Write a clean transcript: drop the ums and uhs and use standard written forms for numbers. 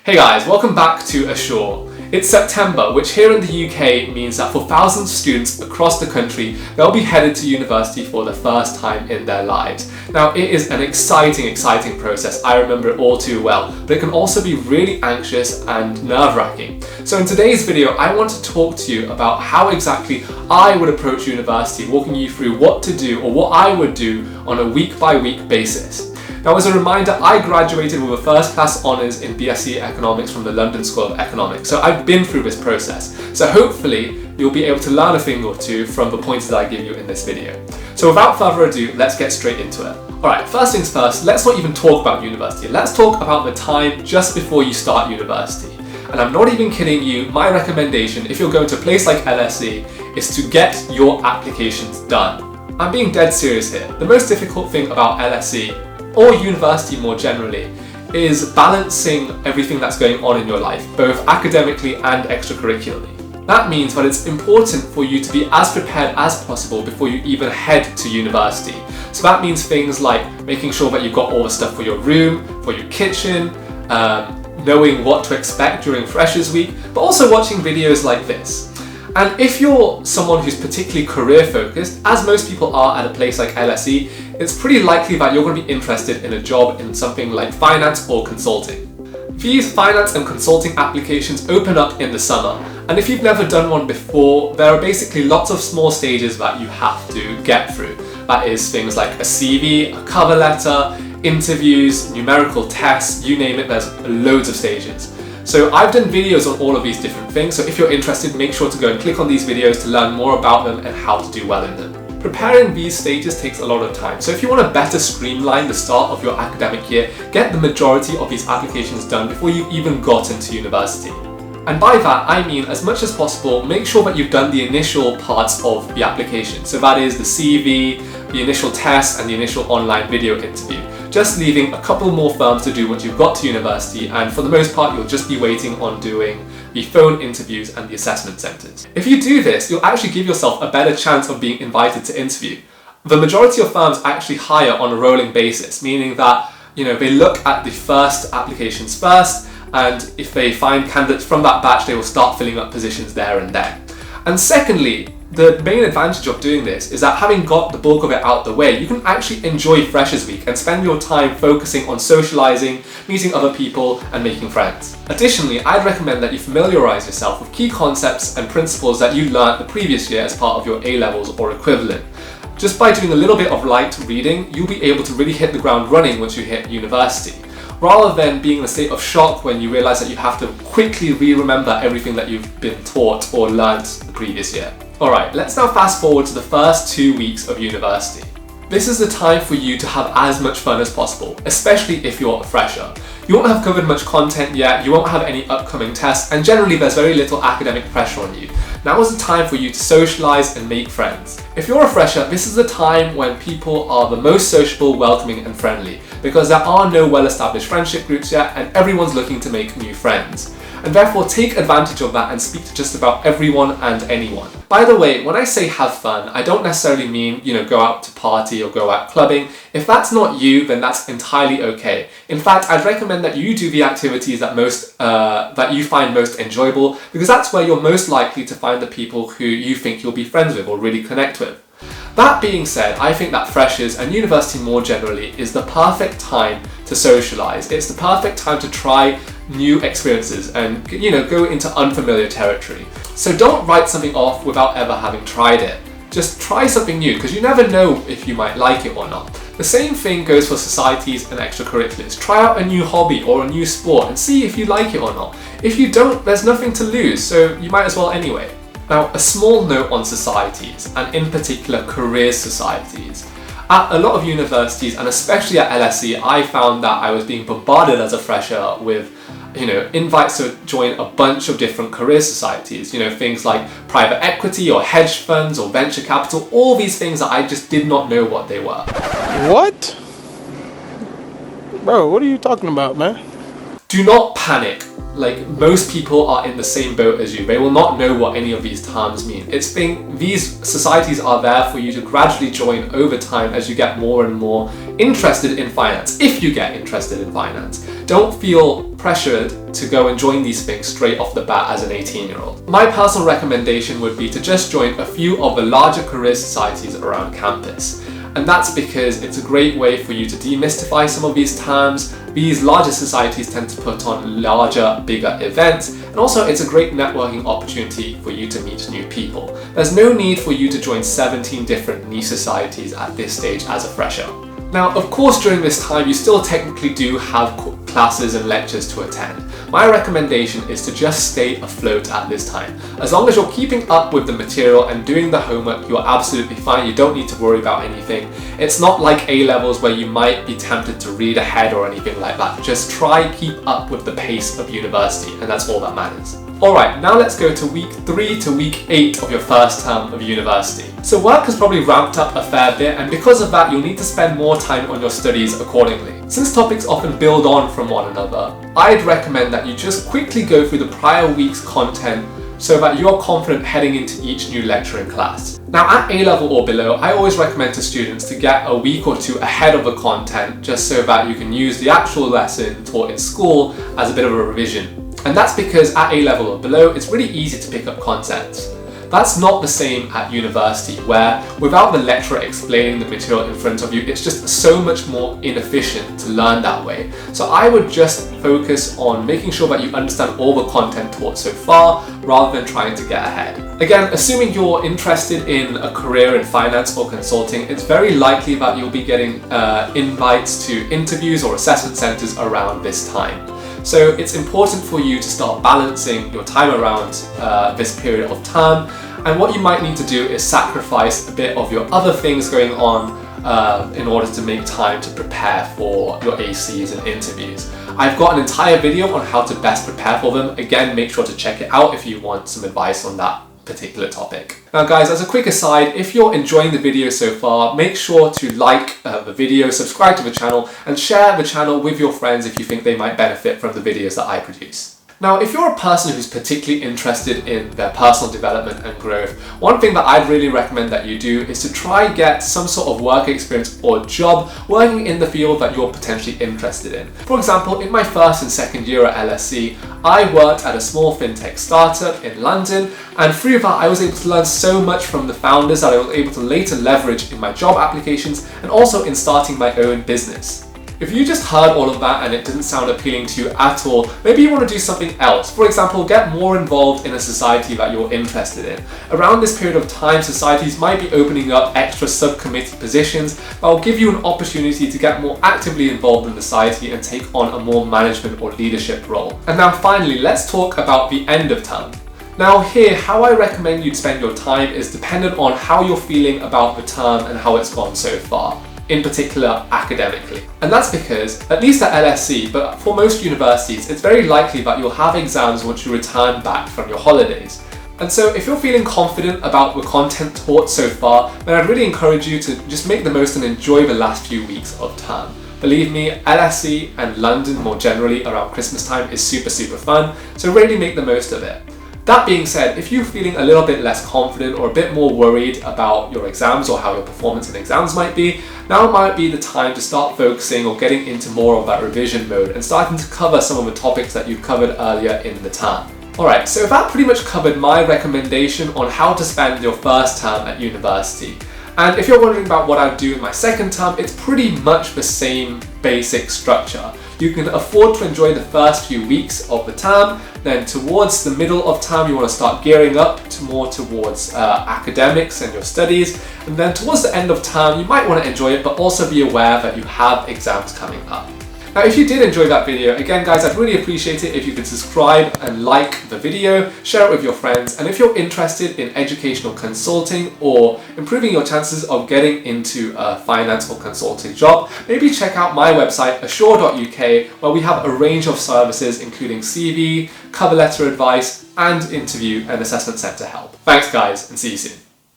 Hey guys, welcome back to ASURE. It's September, which here in the UK means that for thousands of students across the country, they'll be headed to university for the first time in their lives. Now, it is an exciting process. I remember it all too well, but it can also be really anxious and nerve-wracking. So in today's video, I want to talk to you about how exactly I would approach university, walking you through what to do or what I would do on a week-by-week basis. Now, as a reminder, I graduated with a first class honours in BSc Economics from the London School of Economics, so I've been through this process. So hopefully you'll be able to learn a thing or two from the points that I give you in this video. So without further ado, let's get straight into it. Alright, first things first, let's not even talk about university. Let's talk about the time just before you start university. And I'm not even kidding you, my recommendation, if you're going to a place like LSE, is to get your applications done. I'm being dead serious here. The most difficult thing about LSE or university more generally, is balancing everything that's going on in your life, both academically and extracurricularly. That means that it's important for you to be as prepared as possible before you even head to university. So that means things like making sure that you've got all the stuff for your room, for your kitchen, knowing what to expect during Freshers Week, but also watching videos like this. And if you're someone who's particularly career focused, as most people are at a place like LSE, it's pretty likely that you're going to be interested in a job in something like finance or consulting. These finance and consulting applications open up in the summer, and if you've never done one before, there are basically lots of small stages that you have to get through. That is things like a CV, a cover letter, interviews, numerical tests, you name it, there's loads of stages. So I've done videos on all of these different things, so if you're interested, make sure to go and click on these videos to learn more about them and how to do well in them. Preparing these stages takes a lot of time, so if you want to better streamline the start of your academic year, get the majority of these applications done before you've even got into university. And by that, I mean, as much as possible, make sure that you've done the initial parts of the application. So that is the CV, the initial test, and the initial online video interview. Just leaving a couple more firms to do once you've got to university, and for the most part, you'll just be waiting on doing the phone interviews and the assessment centres. If you do this, you'll actually give yourself a better chance of being invited to interview. The majority of firms actually hire on a rolling basis, meaning that, they look at the first applications first, and if they find candidates from that batch, they will start filling up positions there and then. And secondly, the main advantage of doing this is that having got the bulk of it out the way, you can actually enjoy Freshers Week and spend your time focusing on socialising, meeting other people, and making friends. Additionally, I'd recommend that you familiarise yourself with key concepts and principles that you learnt the previous year as part of your A-levels or equivalent. Just by doing a little bit of light reading, you'll be able to really hit the ground running once you hit university, rather than being in a state of shock when you realise that you have to quickly re-remember everything that you've been taught or learnt the previous year. Alright, let's now fast forward to the first 2 weeks of university. This is the time for you to have as much fun as possible, especially if you're a fresher. You won't have covered much content yet, you won't have any upcoming tests, and generally there's very little academic pressure on you. Now is the time for you to socialise and make friends. If you're a fresher, this is the time when people are the most sociable, welcoming and friendly, because there are no well-established friendship groups yet and everyone's looking to make new friends. And therefore take advantage of that and speak to just about everyone and anyone. By the way, when I say have fun, I don't necessarily mean, go out to party or go out clubbing. If that's not you, then that's entirely okay. In fact, I'd recommend that you do the activities that you find most enjoyable, because that's where you're most likely to find the people who you think you'll be friends with or really connect with. That being said, I think that freshers and university more generally is the perfect time to socialise. It's the perfect time to try new experiences and go into unfamiliar territory. So don't write something off without ever having tried it. Just try something new, because you never know if you might like it or not. The same thing goes for societies and extracurriculars. Try out a new hobby or a new sport and see if you like it or not. If you don't, there's nothing to lose, so you might as well anyway. Now, a small note on societies, and in particular career societies. At a lot of universities, and especially at LSE, I found that I was being bombarded as a fresher with invites to join a bunch of different career societies, things like private equity or hedge funds or venture capital, all these things that I just did not know what they were. What? Bro, what are you talking about, man? Do not panic. Most people are in the same boat as you. They will not know what any of these terms mean. These societies are there for you to gradually join over time as you get more and more interested in finance, if you get interested in finance. Don't feel pressured to go and join these things straight off the bat as an 18-year-old. My personal recommendation would be to just join a few of the larger career societies around campus. And that's because it's a great way for you to demystify some of these terms. These larger societies tend to put on larger, bigger events, and also it's a great networking opportunity for you to meet new people. There's no need for you to join 17 different niche societies at this stage as a fresher. Now, of course, during this time, you still technically do have classes and lectures to attend. My recommendation is to just stay afloat at this time. As long as you're keeping up with the material and doing the homework, you're absolutely fine. You don't need to worry about anything. It's not like A-levels where you might be tempted to read ahead or anything like that. Just try keep up with the pace of university, and that's all that matters. Alright, now let's go to week 3 to week 8 of your first term of university. So work has probably ramped up a fair bit, and because of that you'll need to spend more time on your studies accordingly. Since topics often build on from one another, I'd recommend that you just quickly go through the prior week's content so that you're confident heading into each new lecture in class. Now at A-level or below, I always recommend to students to get a week or two ahead of the content just so that you can use the actual lesson taught in school as a bit of a revision. And that's because at A-level or below, it's really easy to pick up concepts. That's not the same at university, where without the lecturer explaining the material in front of you, it's just so much more inefficient to learn that way. So I would just focus on making sure that you understand all the content taught so far, rather than trying to get ahead. Again, assuming you're interested in a career in finance or consulting, it's very likely that you'll be getting invites to interviews or assessment centers around this time. So it's important for you to start balancing your time around this period of term, and what you might need to do is sacrifice a bit of your other things going on in order to make time to prepare for your ACs and interviews. I've got an entire video on how to best prepare for them. Again, make sure to check it out if you want some advice on that particular topic. Now guys, as a quick aside, if you're enjoying the video so far, make sure to like the video, subscribe to the channel, and share the channel with your friends if you think they might benefit from the videos that I produce. Now, if you're a person who's particularly interested in their personal development and growth, one thing that I'd really recommend that you do is to try get some sort of work experience or job working in the field that you're potentially interested in. For example, in my first and second year at LSE, I worked at a small fintech startup in London, and through that I was able to learn so much from the founders that I was able to later leverage in my job applications and also in starting my own business. If you just heard all of that and it didn't sound appealing to you at all, maybe you want to do something else. For example, get more involved in a society that you're interested in. Around this period of time, societies might be opening up extra subcommittee positions that will give you an opportunity to get more actively involved in the society and take on a more management or leadership role. And now finally, let's talk about the end of term. Now here, how I recommend you spend your time is dependent on how you're feeling about the term and how it's gone so far, in particular academically. And that's because, at least at LSE, but for most universities, it's very likely that you'll have exams once you return back from your holidays. And so if you're feeling confident about the content taught so far, then I'd really encourage you to just make the most and enjoy the last few weeks of term. Believe me, LSE and London more generally around Christmas time is super fun, so really make the most of it. That being said, if you're feeling a little bit less confident or a bit more worried about your exams or how your performance in exams might be, now might be the time to start focusing or getting into more of that revision mode and starting to cover some of the topics that you've covered earlier in the term. Alright, so that pretty much covered my recommendation on how to spend your first term at university. And if you're wondering about what I do in my second term, it's pretty much the same basic structure. You can afford to enjoy the first few weeks of the term, then towards the middle of term you want to start gearing up to more towards academics and your studies, and then towards the end of term you might want to enjoy it but also be aware that you have exams coming up. Now if you did enjoy that video, again guys, I'd really appreciate it if you could subscribe and like the video, share it with your friends, and if you're interested in educational consulting or improving your chances of getting into a finance or consulting job, maybe check out my website ASURE.uk, where we have a range of services including CV, cover letter advice, and interview and assessment centre help. Thanks guys, and see you soon.